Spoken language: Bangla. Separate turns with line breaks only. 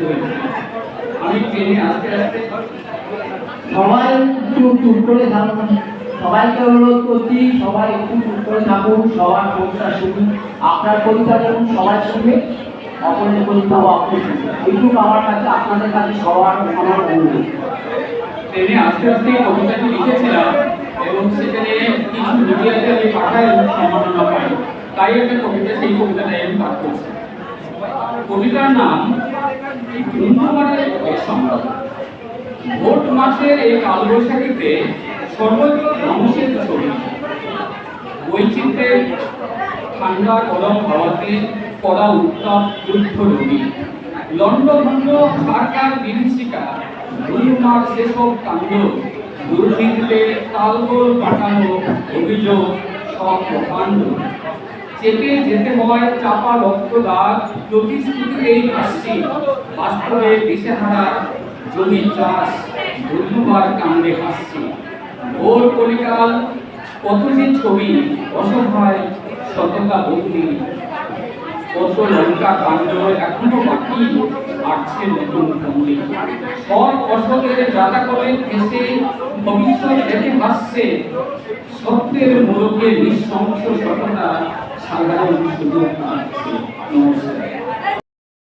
হয়েছে। আমি ট্রেনে আস্তে আস্তে
সবাই একটু চুপ করে থাকুন, সবাইকে অনুরোধ করছি সবাই একটু চুপ করে থাকুন, সবার কবিতা শুনুন। আপনার কবিতা যখন সবাই শুনবে, অপরের কবিতাও আপনি শুনবেন। এইটুকু আমার কাছে আপনাদের কাছে সবার আমার অনুরোধ।
ট্রেনে আস্তে আস্তে কবিতাটি লিখেছিলাম এবং সেখানে কিছু মিডিয়াতে আমি পাঠাই সম্মাননা পাই, তাই একটা কবিতা, সেই কবিতাটাই আমি পাঠ করছি। কবিতার নাম ধুন্ধুমারের সংবাদ। ভোট মাসের এই কালবৈশাখীতে সর্বাধিক ধ্বংসের ছবি, বৈচিত্র্যের ঠান্ডা গরম হাওয়াতে কড়া উত্তাপ যুদ্ধ রবি, লণ্ডভণ্ড সরকার বিভীষিকা, ধুন্ধুমার সেসব কাণ্ড, দুর্নীতিতে তালগোল পাঠানো অভিযোগ, সব প্রকাণ্ড। চেপে যেতে হয় চাপা রক্ত দাগ, প্রতিশ্রুতিতেই ভাসছি, বাস্তবে দিশেহারা জমি চাষ, ধুন্ধুমার কাণ্ডে ভাসছি। ভোর কলিকাল কত যে ছবি, অসহায় শতকা বন্দি, কত লঙ্কা কাণ্ড এখনো বাকি, আসছে নতুন ভঙ্গি। সব অসতের যাতা করে এসে ভবিষ্যৎ দেখে ভাসছে, সত্যের মোড়কে নৃশংস সততা সাধারণ সুযোগ পাচ্ছে। নমস্কার।